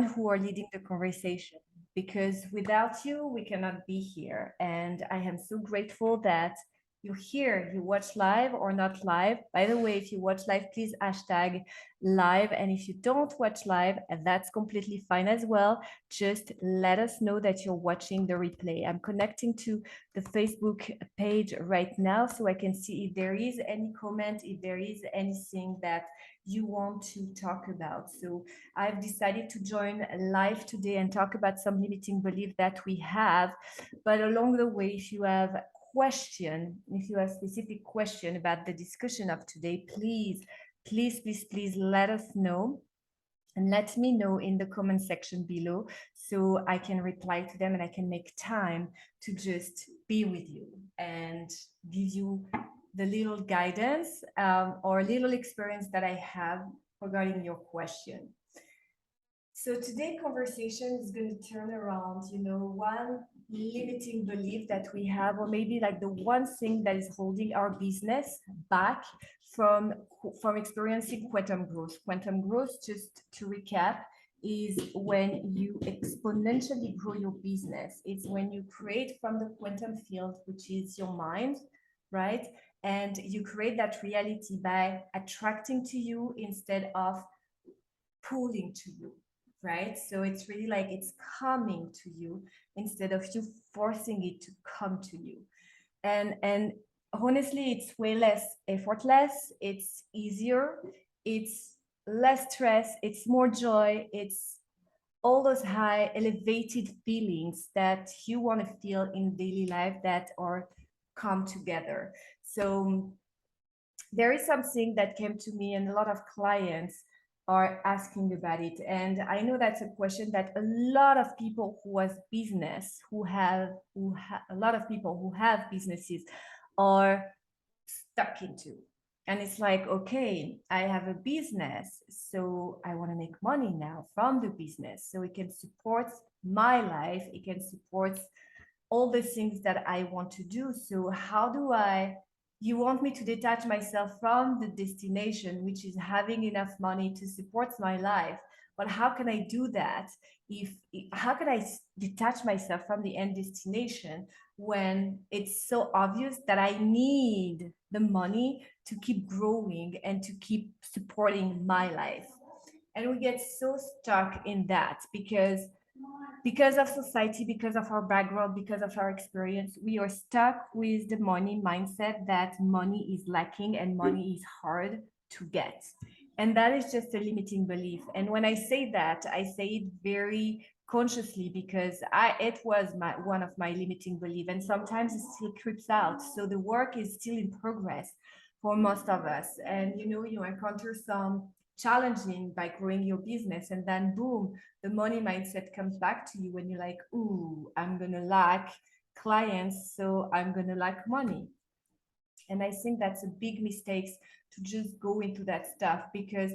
who are leading the conversation, because without you, we cannot be here. And I am so grateful that you're here, you watch live or not live. By the way, if you watch live, please hashtag live. And if you don't watch live, that's completely fine as well. Just let us know that you're watching the replay. I'm connecting to the Facebook page right now so I can see if there is any comment, if there is anything that you want to talk about. So I've decided to join live today and talk about some limiting belief that we have. But along the way, if you have if you have specific question about the discussion of today, please let us know. And let me know in the comment section below so I can reply to them and I can make time to just be with you and give you the little guidance or little experience that I have regarding your question. So today conversation is going to turn around, one limiting belief that we have, or maybe like the one thing that is holding our business back from experiencing quantum growth. Quantum growth, just to recap, is when you exponentially grow your business. It's when you create from the quantum field, which is your mind, right? And you create that reality by attracting to you instead of pulling to you, right? So it's really like it's coming to you instead of you forcing it to come to you. And honestly, it's way less effortless, it's easier, it's less stress, it's more joy, it's all those high elevated feelings that you want to feel in daily life that are come together. So there is something that came to me, and a lot of clients are asking about it. And I know that's a question that a lot of people who has business, a lot of people who have businesses are stuck into. And it's like, okay, I have a business, so I want to make money now from the business so it can support my life, it can support all the things that I want to do. So how do you want me to detach myself from the destination, which is having enough money to support my life. But how can I do that? How can I detach myself from the end destination when it's so obvious that I need the money to keep growing and to keep supporting my life? And we get so stuck in that because of society, because of our background, because of our experience, we are stuck with the money mindset that money is lacking and money is hard to get. And that is just a limiting belief. And when I say that, I say it very consciously because it was one of my limiting belief, and sometimes it still creeps out. So the work is still in progress for most of us. And you encounter some challenging by growing your business, and then boom, the money mindset comes back to you when you're like, ooh, I'm going to lack clients, so I'm going to lack money. And I think that's a big mistake to just go into that stuff, because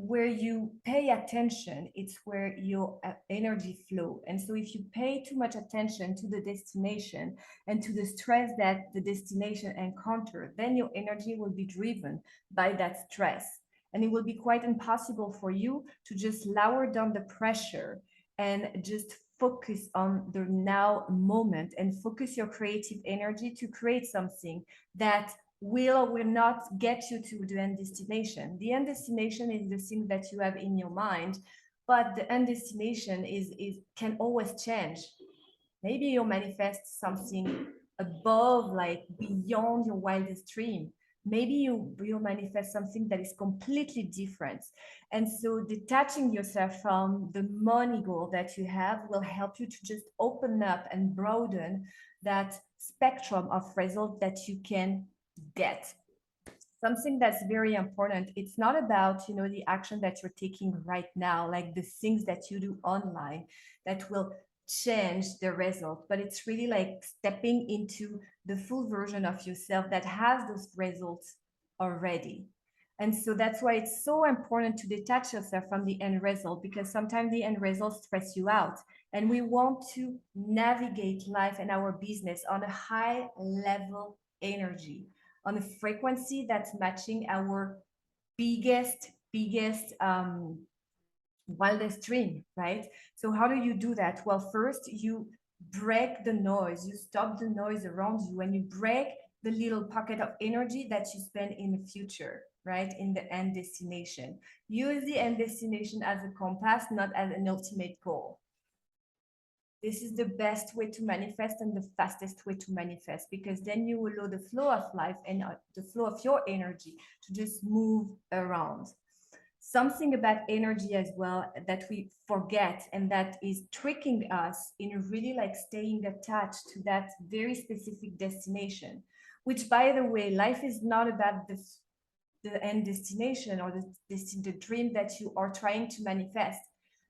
where you pay attention, it's where your energy flow. And so if you pay too much attention to the destination and to the stress that the destination encounter, then your energy will be driven by that stress. And it will be quite impossible for you to just lower down the pressure and just focus on the now moment and focus your creative energy to create something that will or will not get you to the end destination. The end destination is the thing that you have in your mind, but the end destination is can always change. Maybe you'll manifest something above, like beyond your wildest dream. Maybe you'll manifest something that is completely different. And so detaching yourself from the money goal that you have will help you to just open up and broaden that spectrum of results that you can get. Something that's very important, it's not about the action that you're taking right now, like the things that you do online that will change the result, but it's really like stepping into the full version of yourself that has those results already. And so that's why it's so important to detach yourself from the end result, because sometimes the end results stress you out. And we want to navigate life and our business on a high level energy, on a frequency that's matching our biggest wildest dream, right? So how do you do that? Well, first you break the noise, you stop the noise around you, and you break the little pocket of energy that you spend in the future, right? In the end destination. Use the end destination as a compass, not as an ultimate goal. This is the best way to manifest and the fastest way to manifest, because then you will allow the flow of life and the flow of your energy to just move around. Something about energy as well that we forget and that is tricking us in really like staying attached to that very specific destination, which, by the way, life is not about the end destination or the dream that you are trying to manifest.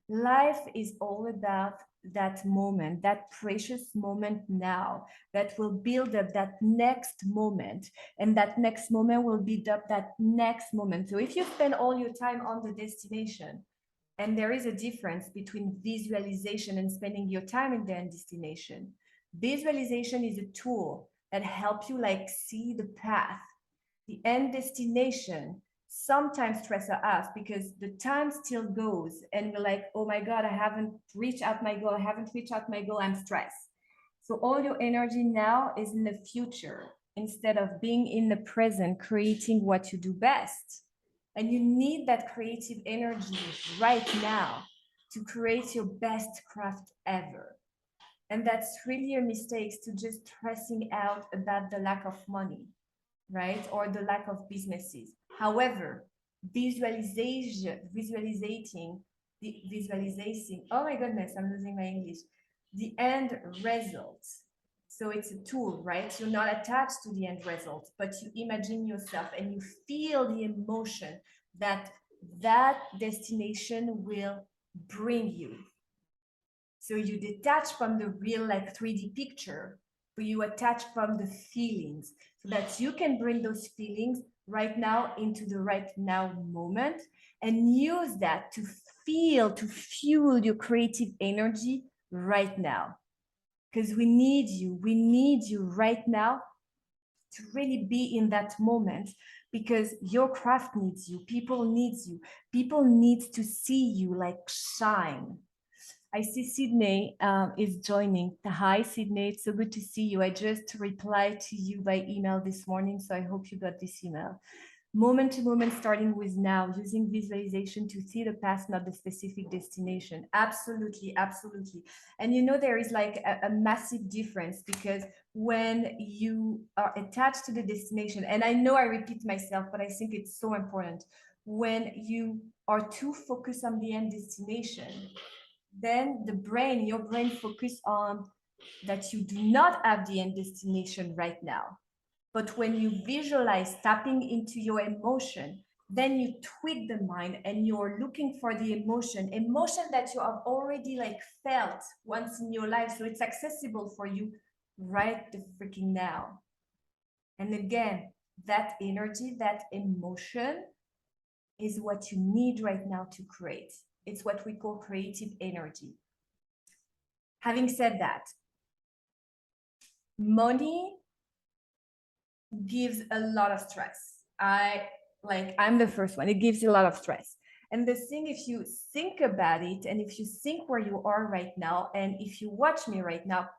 Life is all about that moment, that precious moment now, that will build up that next moment, and that next moment will build up that next moment. So if you spend all your time on the destination, and there is a difference between visualization and spending your time in the end destination. Visualization is a tool that helps you like see the path. The end destination sometimes stresses us because the time still goes and we're like, oh my God, I haven't reached out my goal. I haven't reached out my goal. I'm stressed. So all your energy now is in the future instead of being in the present, creating what you do best. And you need that creative energy right now to create your best craft ever. And that's really a mistake to just stressing out about the lack of money, right? Or the lack of businesses. However, visualizing, oh my goodness, I'm losing my English. The end result. So it's a tool, right? You're not attached to the end result, but you imagine yourself and you feel the emotion that that destination will bring you. So you detach from the real like 3D picture, but you attach from the feelings so that you can bring those feelings right now into the right now moment and use that to feel, to fuel your creative energy right now. Because we need you right now to really be in that moment, because your craft needs you, people need to see you like shine. I see Sydney is joining. Hi, Sydney. It's so good to see you. I just replied to you by email this morning, so I hope you got this email. Moment to moment, starting with now, using visualization to see the past, not the specific destination. Absolutely, absolutely. And you know, there is like a massive difference, because when you are attached to the destination, and I know I repeat myself, but I think it's so important. When you are too focused on the end destination, then your brain focus on that you do not have the end destination right now. But when you visualize tapping into your emotion, then you tweak the mind and you're looking for the emotion that you have already like felt once in your life. So it's accessible for you right the freaking now. And again, that energy, that emotion is what you need right now to create. It's what we call creative energy. Having said that, money gives a lot of stress. I'm the first one. It gives you a lot of stress. And the thing, if you think about it, and if you think where you are right now, and if you watch me right now,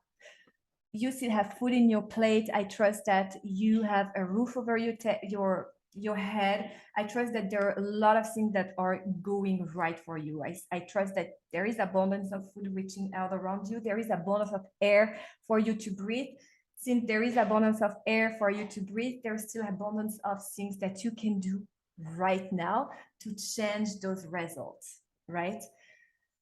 you still have food in your plate. I trust that you have a roof over your head. I trust that there are a lot of things that are going right for you. I trust that there is abundance of food reaching out around you. There is abundance of air for you to breathe. Since there is abundance of air for you to breathe, there's still abundance of things that you can do right now to change those results, right?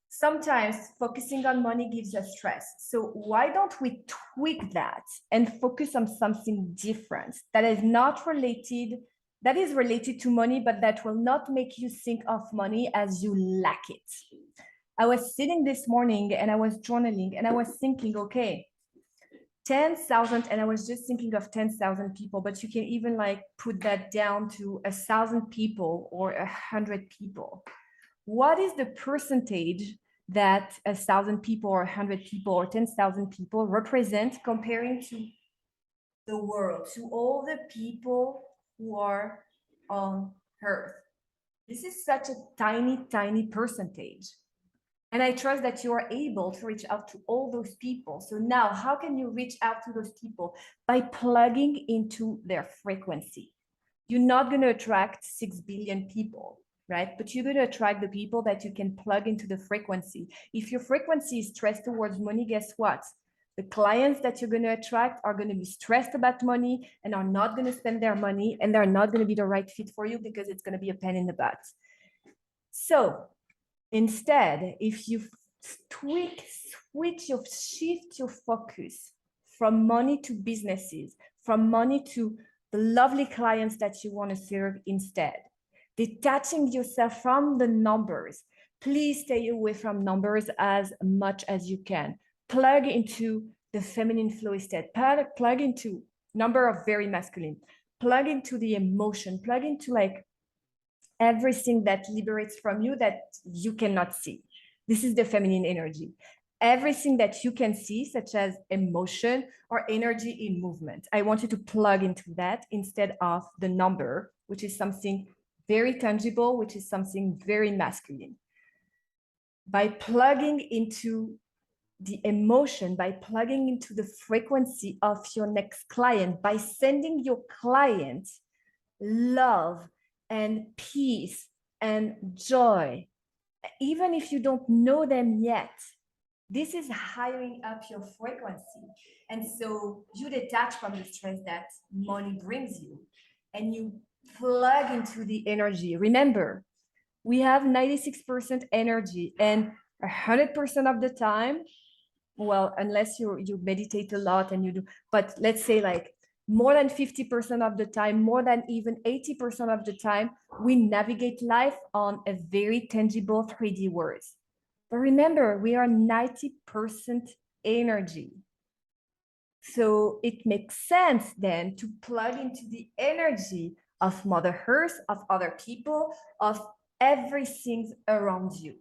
Sometimes focusing on money gives us stress. So why don't we tweak that and focus on something different that is not related, that is related to money, but that will not make you think of money as you lack it. I was sitting this morning and I was journaling and I was thinking, okay, 10,000, and I was just thinking of 10,000 people, but you can even like put that down to 1,000 people or 100 people. What is the percentage that 1,000 people or 100 people or 10,000 people represent comparing to the world, to all the people who are on Earth? This is such a tiny, tiny percentage. And I trust that you are able to reach out to all those people. So now, how can you reach out to those people? By plugging into their frequency. You're not going to attract 6 billion people, right? But you're going to attract the people that you can plug into the frequency. If your frequency is stressed towards money, guess what? The clients that you're going to attract are going to be stressed about money and are not going to spend their money, and they're not going to be the right fit for you because it's going to be a pain in the butt. So instead, if you shift your focus from money to businesses, from money to the lovely clients that you want to serve instead, detaching yourself from the numbers. Please stay away from numbers as much as you can. Plug into the feminine flow instead. Plug into number of very masculine. Plug into the emotion. Plug into like everything that liberates from you that you cannot see. This is the feminine energy. Everything that you can see, such as emotion or energy in movement. I want you to plug into that instead of the number, which is something very tangible, which is something very masculine. By plugging into the emotion, by plugging into the frequency of your next client, by sending your client love and peace and joy, even if you don't know them yet, this is hiring up your frequency. And so you detach from the stress that money brings you and you plug into the energy. Remember, we have 96% energy, and 100% of the time, well, unless you meditate a lot and you do, but let's say like more than 50% of the time, more than even 80% of the time, we navigate life on a very tangible 3D words. But remember, we are 90% energy. So it makes sense then to plug into the energy of Mother Earth, of other people, of everything around you.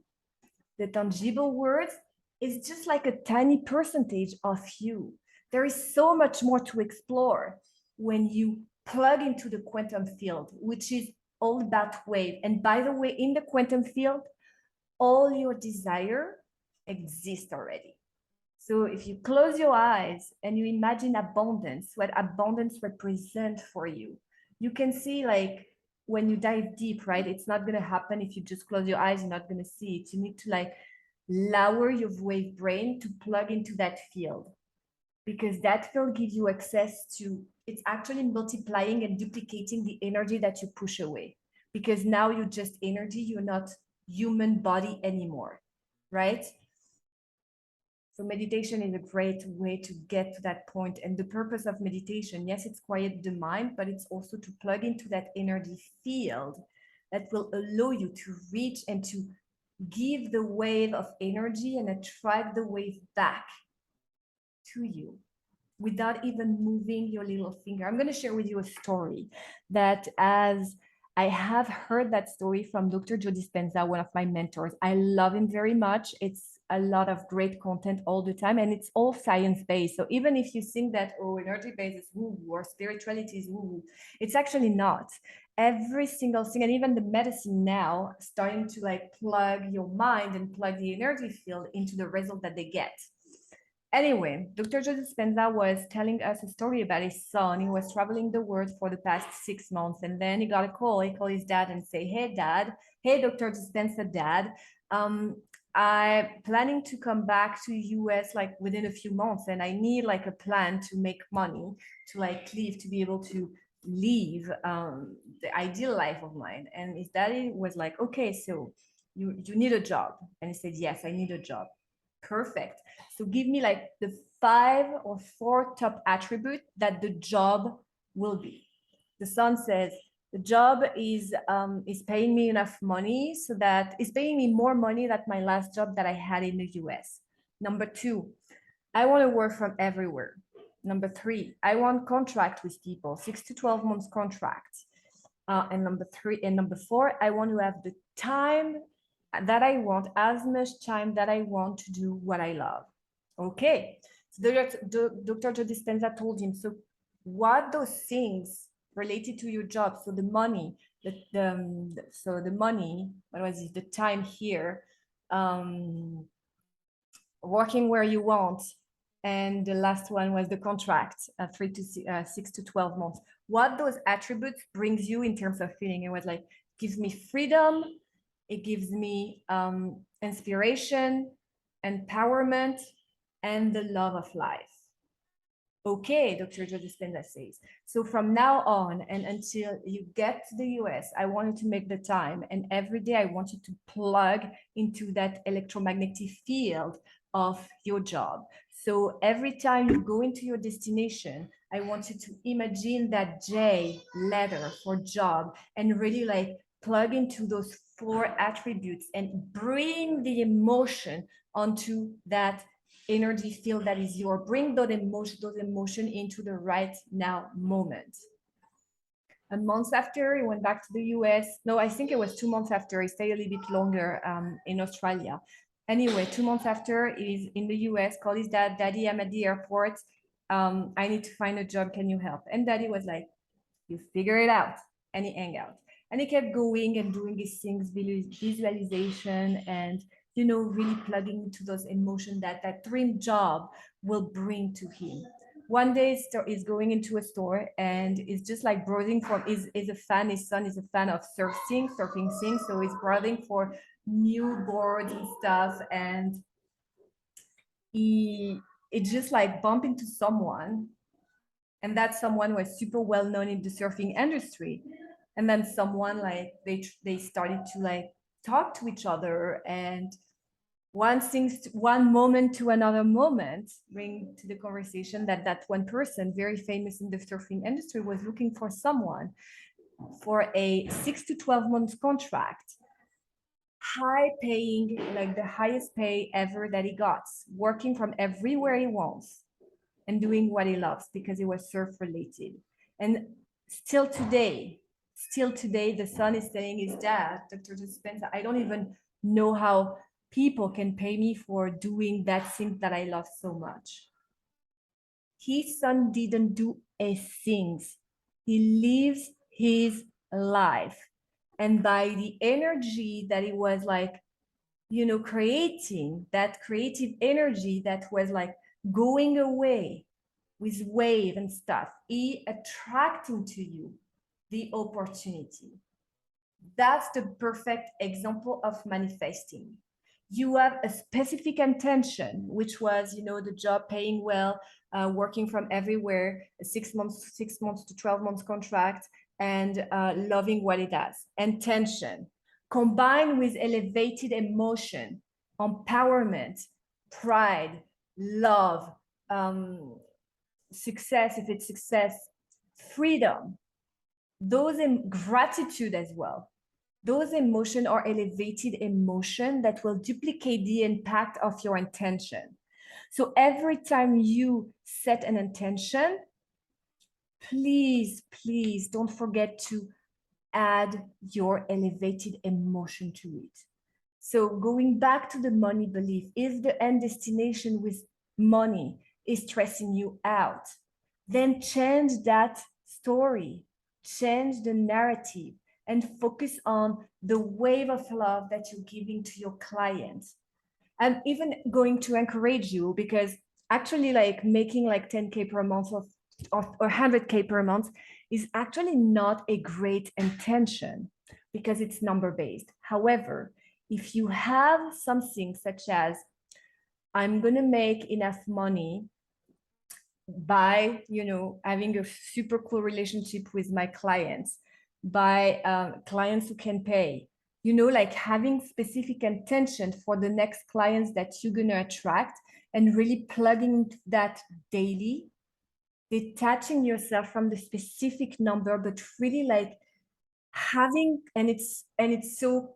The tangible words is just like a tiny percentage of you. There is so much more to explore when you plug into the quantum field, which is all about wave. And by the way, in the quantum field, all your desire exists already. So if you close your eyes and you imagine abundance, what abundance represents for you, you can see like when you dive deep, right? It's not going to happen if you just close your eyes, you're not going to see it. You need to like lower your wave brain to plug into that field, because that field gives you access to, it's actually multiplying and duplicating the energy that you push away, because now you're just energy, you're not human body anymore, right? So meditation is a great way to get to that point. And the purpose of meditation, yes, it's quiet the mind, but it's also to plug into that energy field that will allow you to reach and to give the wave of energy and attract the wave back to you without even moving your little finger. I'm going to share with you a story that, as I have heard that story from Dr. Joe Dispenza, one of my mentors. I love him very much. It's a lot of great content all the time, and it's all science-based. So even if you think that, oh, energy-based is woo-woo or spirituality is woo-woo, it's actually not. Every single thing, and even the medicine now, starting to like plug your mind and plug the energy field into the result that they get. Anyway, Dr. Joe Dispenza was telling us a story about his son. He was traveling the world for the past 6 months, and then he got a call. He called his dad and say, "Hey, dad. Hey, Dr. Dispenza, dad. I'm planning to come back to US like within a few months, and I need like a plan to make money to like leave, to be able to live the ideal life of mine." And his daddy was like, "Okay, so you need a job?" And he said, "Yes, I need a job." Perfect. So give me like the 5 or 4 top attributes that the job will be. The son says, the job is paying me enough money so that it's paying me more money than my last job that I had in the US. Number 2, I want to work from everywhere. Number 3, I want contract with people, 6 to 12 months contract. And number 4, I want to have the time that I want, as much time that I want to do what I love. Okay. So Dr. Joe Dispenza told him, so what those things related to your job, so the money, so the money, what was it, the time here, working where you want, and the last one was the contract, 6 to 12 months. What those attributes brings you in terms of feeling? It was like, gives me freedom, it gives me inspiration, empowerment, and the love of life. Okay, Dr. Joe Dispenza says. So from now on and until you get to the US, I want you to make the time. And every day I want you to plug into that electromagnetic field of your job. So every time you go into your destination, I want you to imagine that J letter for job and really like plug into those 4 attributes and bring the emotion onto that energy field that is your, bring those emotion into the right now moment. A month after, he went back to the US. No, I think it was 2 months after. He stayed a little bit longer in Australia. Anyway, 2 months after, he's in the US, called his dad, Daddy, I'm at the airport. I need to find a job. Can you help? And Daddy was like, you figure it out. And he hang out. And he kept going and doing his things, visualization, and really plugging into those emotions that that dream job will bring to him. One day he's going into a store and he's just like browsing for, is a fan, his son is a fan of surfing things. So he's browsing for new boards and stuff. And it just like bumped into someone, and that someone was super well known in the surfing industry. And then someone like they started to like talk to each other, and one moment to another moment bring to the conversation that that one person very famous in the surfing industry was looking for someone for a 6 to 12 months contract, high paying, like the highest pay ever that he got, working from everywhere he wants and doing what he loves because it was surf related. And still today, the son is telling his dad, Dr. Dispenza, I don't even know how people can pay me for doing that thing that I love so much. His son didn't do a thing. He lives his life. And by the energy that he was like, creating, that creative energy that was like going away with wave and stuff, he attracting to you the opportunity. That's the perfect example of manifesting. You have a specific intention, which was, the job paying well, working from everywhere, 6 months to 12 months contract, and loving what it does. Intention combined with elevated emotion, empowerment, pride, love, success, if it's success, freedom, those in gratitude as well. Those emotions are elevated emotion that will duplicate the impact of your intention. So every time you set an intention, please don't forget to add your elevated emotion to it. So going back to the money belief, if the end destination with money is stressing you out, then change that story, change the narrative, and focus on the wave of love that you're giving to your clients. I'm even going to encourage you, because actually like making like 10K per month or 100K per month is actually not a great intention because it's number based. However, if you have something such as, I'm going to make enough money by, having a super cool relationship with my clients, by clients who can pay, like having specific intention for the next clients that you're going to attract, and really plugging that daily, detaching yourself from the specific number, but really like having, and it's so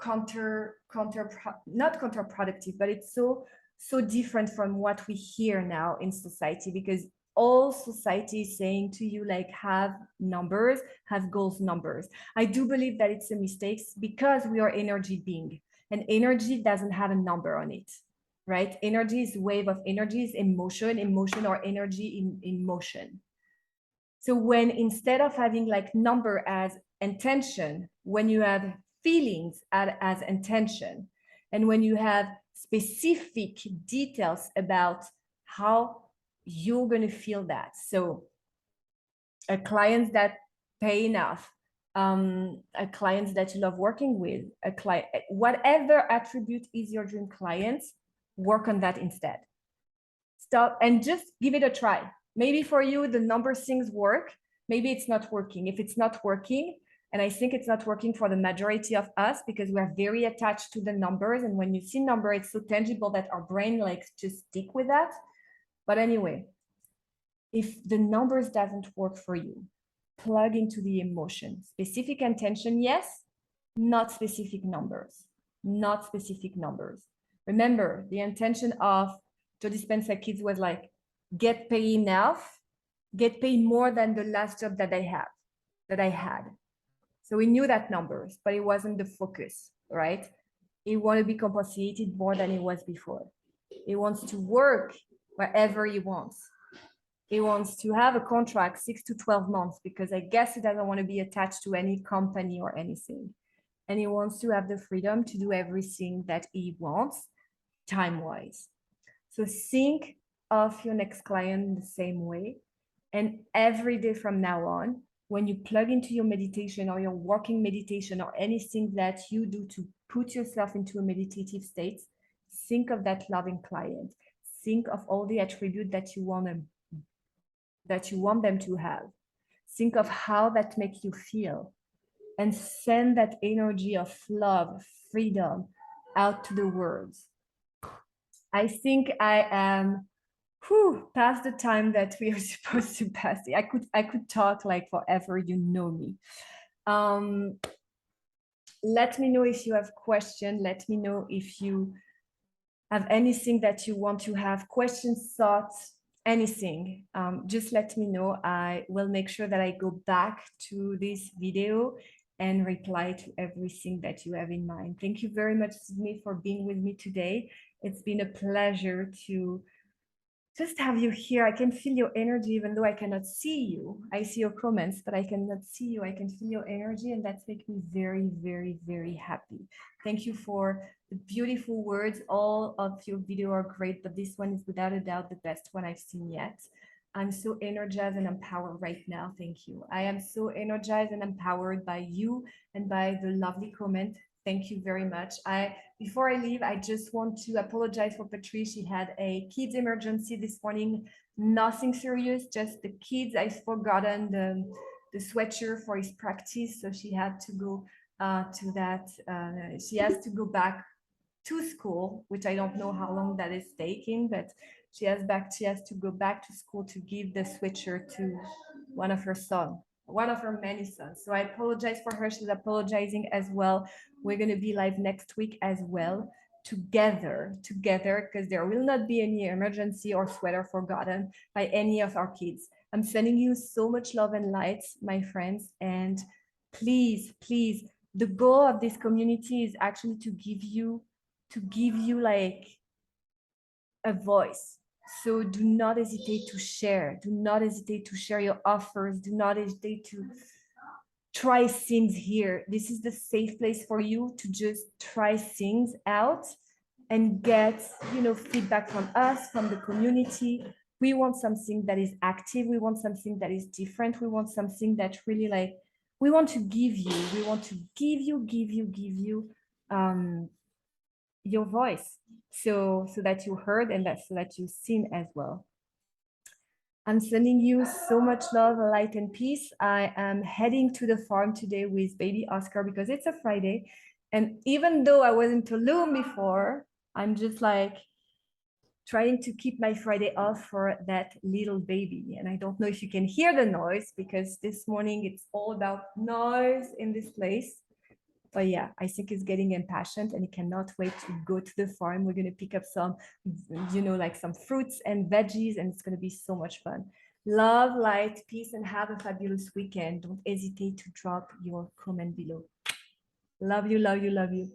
not counterproductive, but it's so different from what we hear now in society, because all society is saying to you like, have numbers, have goals, numbers. I do believe that it's a mistake, because we are energy being, and energy doesn't have a number on it, right? Energy is wave of energy, is emotion or energy in motion. So when instead of having like number as intention, when you have feelings as intention, and when you have specific details about how you're going to feel that. So a client that pay enough, a client that you love working with, a client, whatever attribute is your dream client, work on that instead. Stop and just give it a try. Maybe for you, the number things work. Maybe it's not working. If it's not working, and I think it's not working for the majority of us because we're very attached to the numbers. And when you see number, it's so tangible that our brain likes to stick with that. But anyway, if the numbers doesn't work for you, plug into the emotion. Specific intention, yes, not specific numbers, not specific numbers. Remember, the intention of Joe Dispenza Kids was like, get paid enough, get paid more than the last job that I had. So we knew that numbers, but it wasn't the focus, right? He wanted to be compensated more than he was before. He wants to work wherever he wants. He wants to have a contract 6 to 12 months because I guess he doesn't want to be attached to any company or anything. And he wants to have the freedom to do everything that he wants time-wise. So think of your next client in the same way. And every day from now on, when you plug into your meditation or your walking meditation or anything that you do to put yourself into a meditative state, think of that loving client. Think of all the attributes that you want them to have. Think of how that makes you feel and send that energy of love, freedom out to the world. I think I am past the time that we are supposed to pass. I could talk like forever, you know me. Let me know if you have questions. Let me know if you have anything that you want to have questions, thoughts, anything. Just let me know. I will make sure that I go back to this video and reply to everything that you have in mind. Thank you very much, Sydney, for being with me today. It's been a pleasure to just have you here. I can feel your energy, even though I cannot see you. I see your comments, but I cannot see you. I can feel your energy, and that's making me very, very, very happy. Thank you for the beautiful words. All of your videos are great, but this one is without a doubt the best one I've seen yet. I'm so energized and empowered right now. Thank you. I am so energized and empowered by you and by the lovely comment. Thank you very much. Before I leave, I just want to apologize for Patrice. She had a kids emergency this morning. Nothing serious, just the kids. I've forgotten the sweatshirt for his practice, so she had to go to that. She has to go back to school, which I don't know how long that is taking, but she has to go back to school to give the sweatshirt to one of her many sons. So I apologize for her. She's apologizing as well. We're going to be live next week as well, together, because there will not be any emergency or sweater forgotten by any of our kids. I'm sending you so much love and light, my friends. And please, please, the goal of this community is actually to give you like a voice. So do not hesitate to share. Do not hesitate to share your offers. Do not hesitate to try things here. This is the safe place for you to just try things out and get, feedback from us, from the community. We want something that is active. We want something that is different. We want something that really we want to give you. We want to give you your voice, so that you heard and so that you've seen as well. I'm sending you so much love, light, and peace. I am heading to the farm today with baby Oscar because it's a Friday. And even though I was in Tulum before, I'm just trying to keep my Friday off for that little baby. And I don't know if you can hear the noise because this morning it's all about noise in this place. But yeah, I think he's getting impatient and he cannot wait to go to the farm. We're going to pick up some, some fruits and veggies, and it's going to be so much fun. Love, light, peace, and have a fabulous weekend. Don't hesitate to drop your comment below. Love you, love you, love you.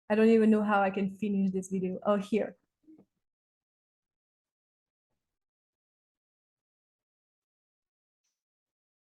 I don't even know how I can finish this video. Oh, here.